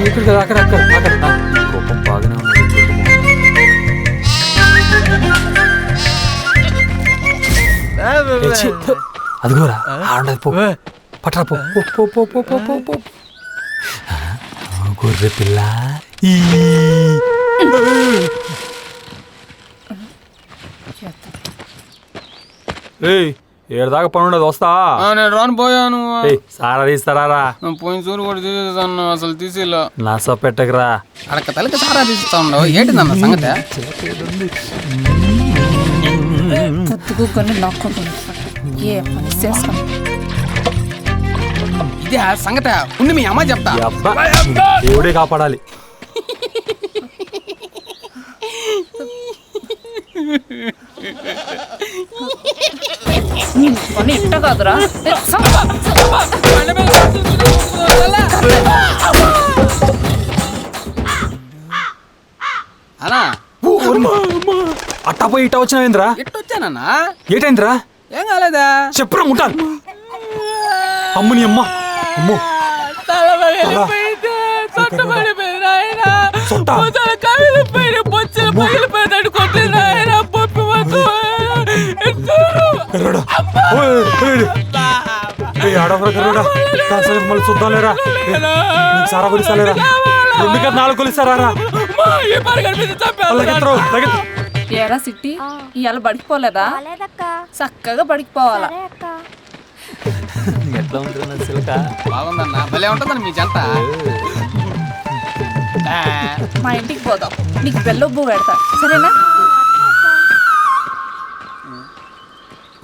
ఇక్కడ అక్కడ అక్కడ అక్కడ కోపం బాగానే ఉన్నది. అదిగోరా ఆడది పో పట్రా పో పో పో పో పో పో పో. గొర్రె పిల్ల ఏడుదాకా పని ఉండదు వస్తా. నేను రాను పోయాను. సారా తీస్తారా? పోయిన చూరు కూడా తీసేసాను, అసలు తీసేలా. నస పెట్టకరా అడక తలకి సారా తీస్తా ఉండవు. ఏంటిదన్న సంగతి? ఇదే సంగతి ఉండి మీ అమ్మ చెప్తా. దేవుడే కాపాడాలి. ఇట్ట కాదురా అన్నా. అట్టా పోయి ఇట్టా వచ్చినావేంద్రా? ఎట్టొచ్చానన్నా? ఏటైందిరా? ఏం కాలేదా? చెప్పురా ముట్టాను. అమ్ముని అమ్మ అమ్మో మళ్ళీ చూద్దాంలేరా. సారా కొలిస్తాలేరా? 4 కొలిస్తారా? ఏరా సిట్టి ఇవాళ బడికిపోలేదా? చక్కగా బడికిపోవాలా. ఎట్లా ఉంటుంది? బాగుందన్నా, భలే ఉంటుందండి మీ జంట. మా ఇంటికి పోదాం, నీకు బెల్లొబ్బు పెడతా సరేనా?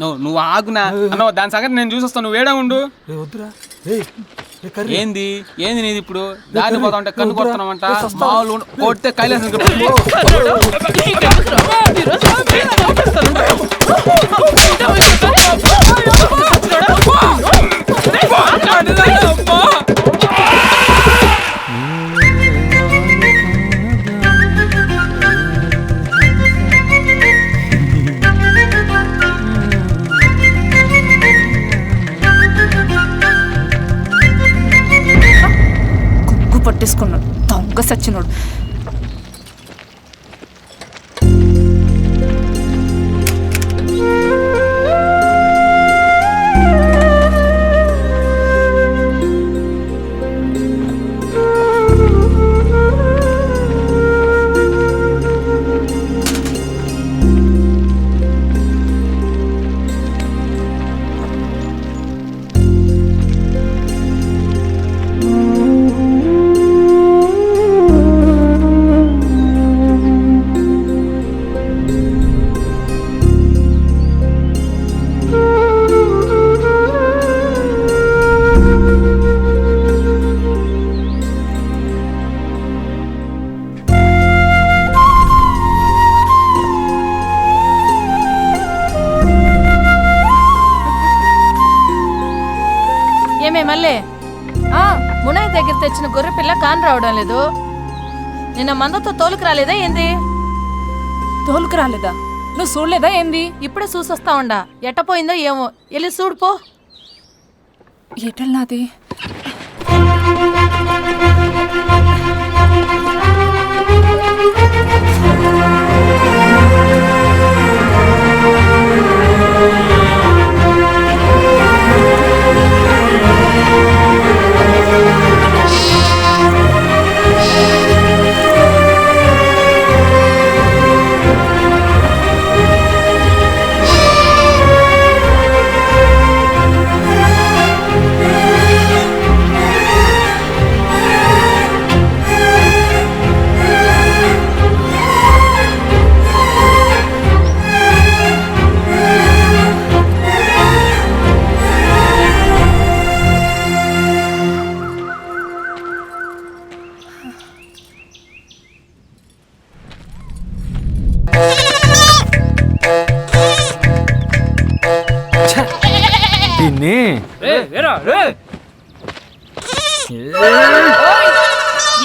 నువ్వు ఆగునా అన్న, దాని సంగతి నేను చూసొస్తాను. నువ్వు ఏడా ఉండు. ఏంది ఏంది నీది ఇప్పుడు? దాన్ని పోతా ఉంటే కన్ను కొడుతున్నామంట. మామూలు కొడితే కైలాసం. పట్టేసుకున్నాడు దొంగ సచ్చినోడు. మళ్ళీ మునాయి దగ్గర తెచ్చిన గొర్రె పిల్ల కాని రావడం లేదు. నిన్న మందతో తోలుకు రాలేదా ఏంది? తోలుకు రాలేదా? నువ్వు చూడలేదా ఏంది? ఇప్పుడే చూసొస్తా ఉండా. ఎట్టపోయిందో ఏమో, వెళ్ళి చూడుపో. ఎటల్లాది? ఇన్ని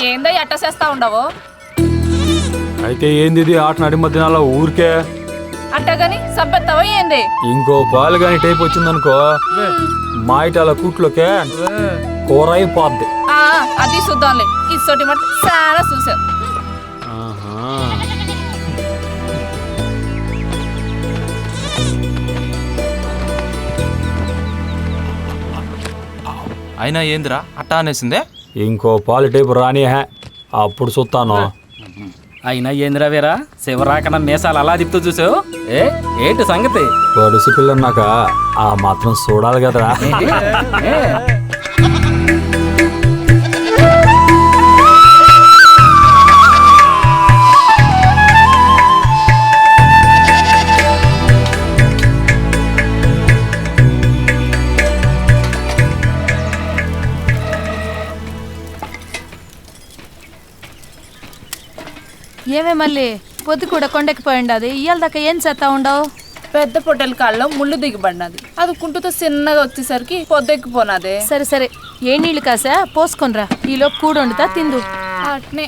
ఏందో ఎట్ట చేస్తా ఉండవు అయితే ఏంది ఇది ఆట నడి మధ్యనాల ఊరికే అట్టగాని సంపెత్తావో ఏంది? ఇంకో పాలు కానీ టైప్ వచ్చిందనుకో మా ఇటాల కూట్లోకే కూర అయిపోద్ది. అది చూద్దాంలే. ఇసోటి మాట చాలా చూసావు. అయినా ఏందిరా అట్టా అనేసిందే? ఇంకో పాలు టైపు రాని అప్పుడు చూస్తాను. అయినా ఏందిరా వీరా శివరాకన మీసాలు అలా తిప్పుతూ చూసావు? ఏంటి సంగతి? పొడుసు పిల్లన్నాక ఆ మాత్రం చూడాలి కదరా. ఏమే మళ్ళీ పొద్దు కూడా కొండెక్కిపోయింది. అది ఇయ్యాల దాకా ఏం చేస్తా ఉండవు? పెద్ద పొట్టెల కాళ్ళలో ముళ్ళు దిగబడినది. అది కుంటుతో చిన్నగా వచ్చేసరికి పొద్దెక్కిపోనాదే. సరే సరే ఏ నీళ్ళు కాసా పోసుకొనిరా. ఈలోపు కూడు వండుతా తిందు. అట్నే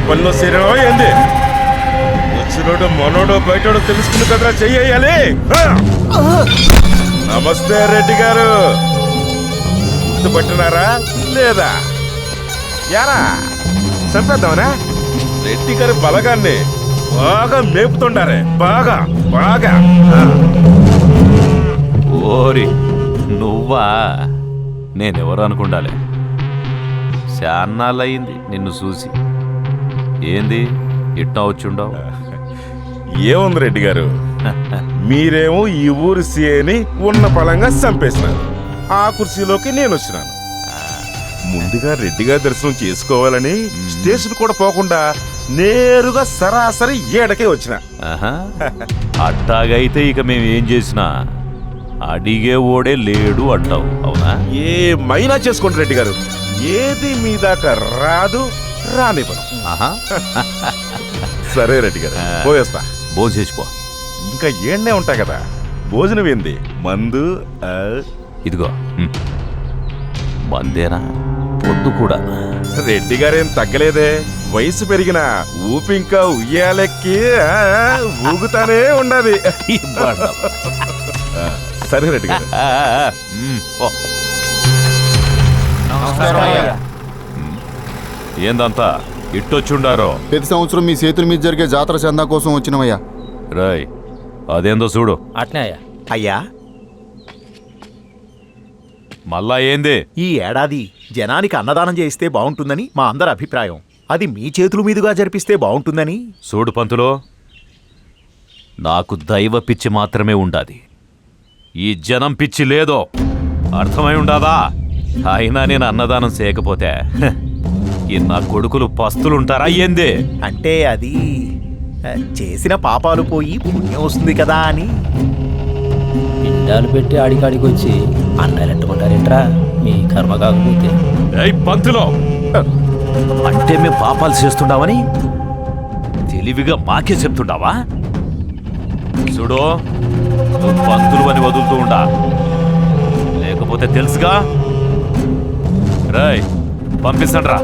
పనిలో సేరో ఏంది? వచ్చినోడు మనోడో బయటోడో తెలుసుకుని కదరా చెయ్యాలి. నమస్తే రెడ్డి గారు, గుర్తుపట్టినారా లేదా? యారా చంపేద్దామనా? రెడ్డి గారి బలగాన్ని బాగా మేపుతుండారే. బాగా బాగా. ఓరి నువ్వా? నేనెవరు అనుకుండాలి. చాన్నాళ్ళయింది నిన్ను చూసి. ఏంది ఇట్టా వచ్చుండవు? ఏముంది రెడ్డి గారు, మీరేమో ఈ ఊరు సీఏని ఉన్న పలంగా చంపేసినారు. ఆ కుర్చీలోకి నేను వచ్చినాను. ముందుగా రెడ్డి గారి దర్శనం చేసుకోవాలని స్టేషన్ కూడా పోకుండా నేరుగా సరాసరి ఏడకే వచ్చిన. అట్టాగైతే ఇక మేము ఏం చేసినా అడిగే ఓడే లేడు అంటావు, అవునా? ఏమైనా చేసుకోండి రెడ్డి గారు, ఏది మీ దాకా రాదు, రానివ్వను. సరే రెడ్డి గారు, పోయేస్తా. భోజేసిపో. ఇంకా ఏడ్నే ఉంటాయి కదా, భోజనం ఏంది? మందు ఇదిగో మందేనా? పొద్దు కూడా రెడ్డి గారేం తగ్గలేదే. వయసు పెరిగిన ఊపి ఇంకా ఉయ్యాలెక్కి ఊగుతానే ఉండాలి. సరే రెడ్డి గారు. ఏందంతా ఇట్టొచ్చుండారో? ప్రతి సంవత్సరం మీ చేతుల మీద జరిగే జాతర చందా కోసం వచ్చినవయ్యా. రాయ్ అదేందో చూడు. అట్నే అయ్యా. అయ్యా, మళ్ళా ఏంది? ఈ ఏడాది జనానికి అన్నదానం చేయిస్తే బాగుంటుందని మా అందరి అభిప్రాయం. అది మీ చేతుల మీదుగా జరిపిస్తే బాగుంటుందని. చూడు పంతులో, నాకు దైవ పిచ్చి మాత్రమే ఉండాది, ఈ జనం పిచ్చి లేదో అర్థమై ఉండాదా? అయినా నేను అన్నదానం చేయకపోతే ఈ నా కొడుకులు పస్తులుంటారా ఏంది? అంటే అది చేసిన పాపాలు పోయి పుణ్యం వస్తుంది కదా అని. పిండాలు పెట్టి ఆడికాడికి వచ్చి అన్నారెట్టుకుంటారేంట్రా మీ కర్మ కాకపోతే? ఏయ్ పంతులో, అంటే మేము పాపాలు చేస్తుండావని తెలివిగా మాకే చెప్తుండావా? చూడు, నువ్వు పంతులు అని వదులుతూ ఉండా, లేకపోతే తెలుసుగా. రాయ్ పంపిస్తాను రా.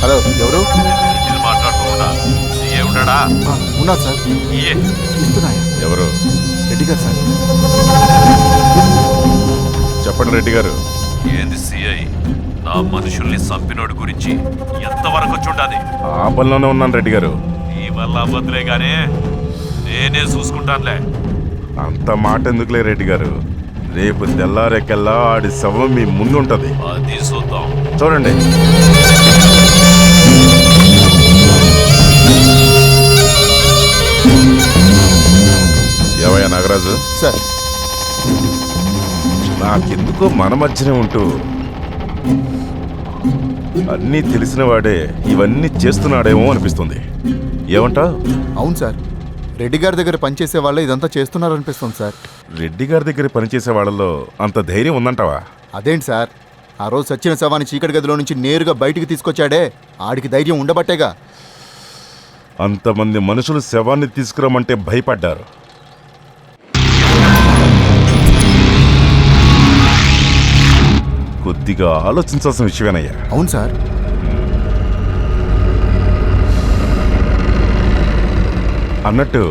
హలో, ఎవరు? ఏమిటాడా ఉన్నా సార్, ఇస్తున్నాయా? ఎవరు? రెడ్డి గారు సార్. చెప్పండి రెడ్డి గారు. ఏంది సిఐ? నా మనుషుల్ని చంపినోడి గురించి ఎంతవరకు వచ్చుండాది? ఆ పనిలోనే ఉన్నాను రెడ్డి గారు. నీ వల్ల అవ్వదులే గానీ నేనే చూసుకుంటానులే. అంత మాట ఎందుకులే రెడ్డి గారు. రేపు తెల్లారెక్కల్లా ఆడి శవం మీ ముందుంటది. అది చూద్దాం. చూడండి. ఏవయ్యా నాగరాజు? సార్, నాకెందుకో మన మధ్యనే ఉంటూ అన్నీ తెలిసిన వాడే ఇవన్నీ చేస్తున్నాడేమో అనిపిస్తుంది. ఏమంటావ్? అవును సార్, రెడ్డి గారి దగ్గర పనిచేసే వాళ్ళే ఇదంతా చేస్తున్నారనిపిస్తుంది సార్. రెడ్డి గారి దగ్గర పనిచేసే వాళ్ళలో అంత ధైర్యం ఉందంటావా? అదేంటి సార్, ఆ రోజు సచ్చిన శవాన్ని చీకటి గదిలో నుంచి నేరుగా బయటికి తీసుకొచ్చాడే, ఆడికి ధైర్యం ఉండబట్టేగా. అంతమంది మనుషులు శవాన్ని తీసుకురమ్మంటే భయపడ్డారు. కొద్దిగా ఆలోచించాల్సిన విషయమేనయ్యా. అవును సార్. అన్నట్టు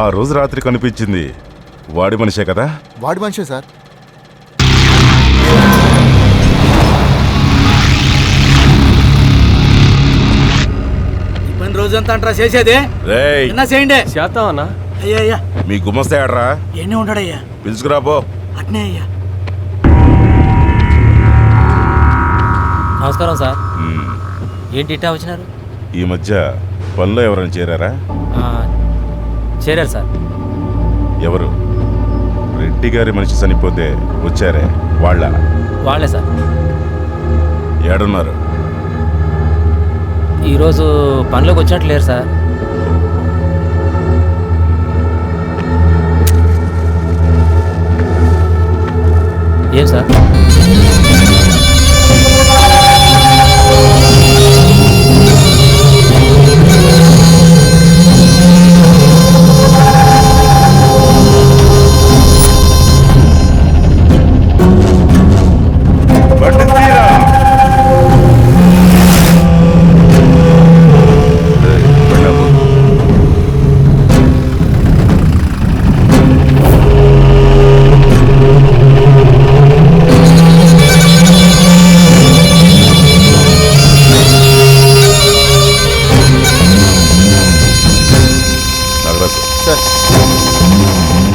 ఆ రోజు రాత్రి కనిపించింది వాడి మనిషే కదా? వాడి మనిషే సార్. రోజంతా అంటారా చేసేది? రేయ్, చేయండి. చేద్దామన్నా. అయ్యా మీ గుమస్తే ఆడరా? ఎన్ని ఉంటాడయ్యా? పిలుచుకురాబో. అట్నే అయ్యా. నమస్కారం సార్. మ్మ్. ఏంటి ఇట్టా వచ్చినారు? ఈ మధ్య పనిలో ఎవరైనా చేరారా? చేరారు సార్. ఎవరు? రెడ్డి గారి మనిషి చనిపోతే వచ్చారే వాళ్ళే సార్. ఏడున్నారు? ఈరోజు పనిలోకి వచ్చినట్లు లేరు సార్. ఏం సార్?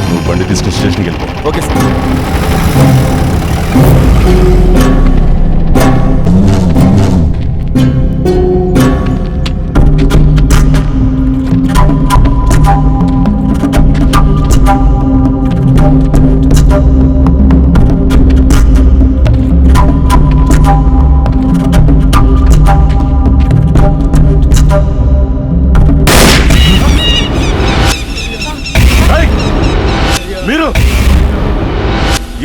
నువ్వు బండి తీసుకుని స్టేషన్కి వెళ్ళిపో. Okay sir. మీరు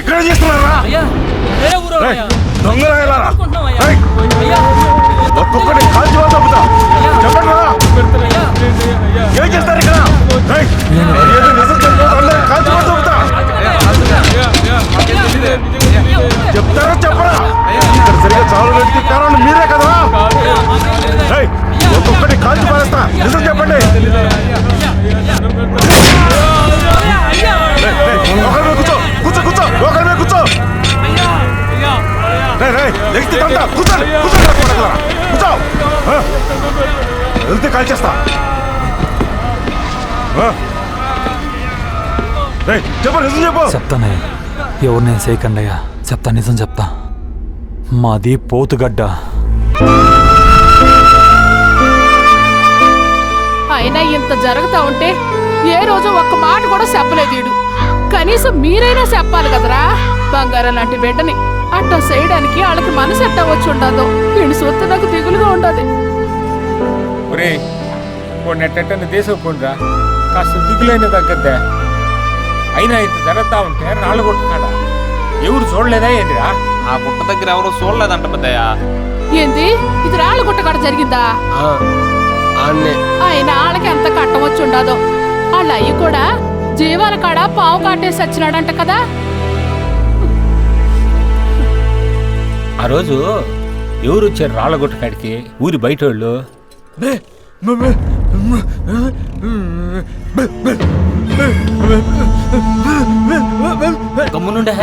ఇక్కడ చేస్తున్నారా? దొంగలారా? ఒక్కొక్కటి కాల్చి చంపుతా. చెప్పండి రా. ఏం చేస్తారు ఇక్కడ? చంపుతా. చెప్తారా చెప్పరా? ఇక్కడ సరిగ్గా చాలు వ్యక్తి కారణం మీరే కదా? ఒక్కొక్కటి కాల్చి పారేస్తా. నిజం చెప్పండి. కూర్చో కూర్చో కూర్చో ఒకరి మీద కూర్చో. కూర్చోండి, కూర్చోండి, కొడకలారా. కూర్చో. ఆ? వెళ్తే కాల్చేస్తా. ఆ? రేయ్, చెప్పు, నిజం చెప్పు. చెప్తానయ్యా, ఎవరు నేను చేయకండయ్యా, చెప్తా, నిజం చెప్తా. మాది పోతుగడ్డ. అయినా ఇంత జరుగుతా ఉంటే ఏ రోజు ఒక్క మాట కూడా చెప్పలేదు వీడు. కనీసం మీరైనా చెప్పాలి కదరా. బంగారం లాంటి బిడ్డని అట్టా చేయడానికి వాళ్ళకి మనసు ఎట్టా వచ్చి ఉండదు. వీడిని చూస్తే నాకు దిగులుగా ఉండదు. ఒరే నెట్టని దేశపోండిరా, కాస్త దిగులైన తగ్గద్దా. అయినా ఇంత జరుగుతా ఉంటే రాళ్ళు కొట్టుకాడా ఎవరు చూడలేదా ఏంటిరా? ఆ గుట్ట దగ్గర ఎవరో చూడలేదంట పెద్దయ్య. ఏంది ఇది రాళ్ళ గుట్టకాడ జరిగిందా? ఆయన వాళ్ళకి ఎంత కట్టం వచ్చి ఉండదో. వాళ్ళ అయ్యి కూడా జీవాల కాడ పావు కాటేసి వచ్చినాడంట కదా. ఆ రోజు ఎవరు వచ్చారు రాళ్ళ గుట్టకాడికి? ఊరి బయట వాళ్ళు. గమ్మునుండే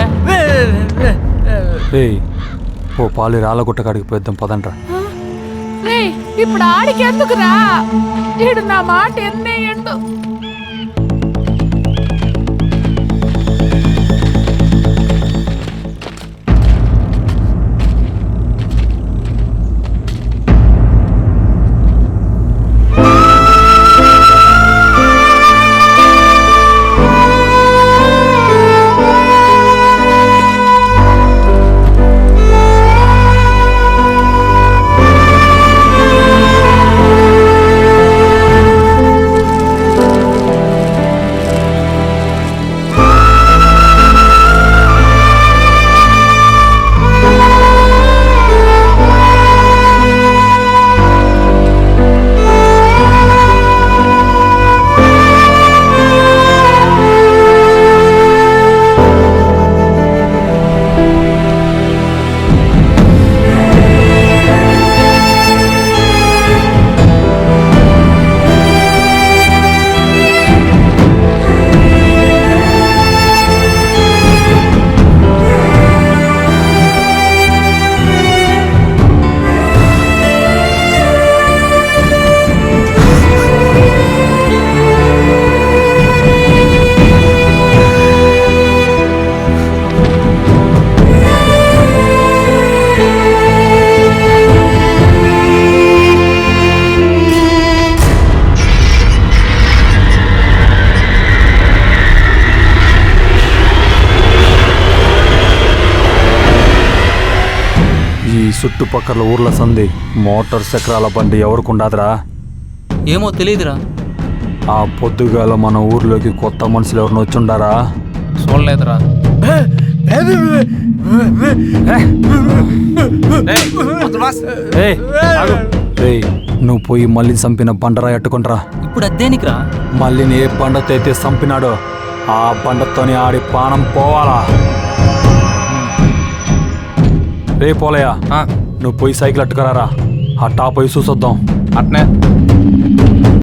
ఓ పాలు రాళ్ళ గుట్టకాడికి పోద్దాం పదండ్రా. రేయ్, ఇప్పుడు ఆడికి ఎందుకురా? ఈడు నా మాట ఎన్నేయండు. చుట్టుపక్కల ఊర్ల సంది మోటార్ చక్రాల బండి ఎవరికుండాదిరా? ఏమో తెలియదురా. ఆ పొద్దుగాల మన ఊర్లోకి కొత్త మనుషులు ఎవరిని వచ్చుండారా? చూడలేదురా. నువ్వు పోయి మళ్ళీ చంపిన బండరా ఎట్టుకుంటరా. ఇప్పుడు అదేనికిరా? మళ్ళీ ఏ బండతో అయితే చంపినాడో ఆ బండతోని ఆడి పానం పోవాలా. రే పోలయ్యా, నువ్వు పోయి సైకిల్ అట్టుకురారా. ఆ టాప్ పోయి చూసొద్దాం. అట్నే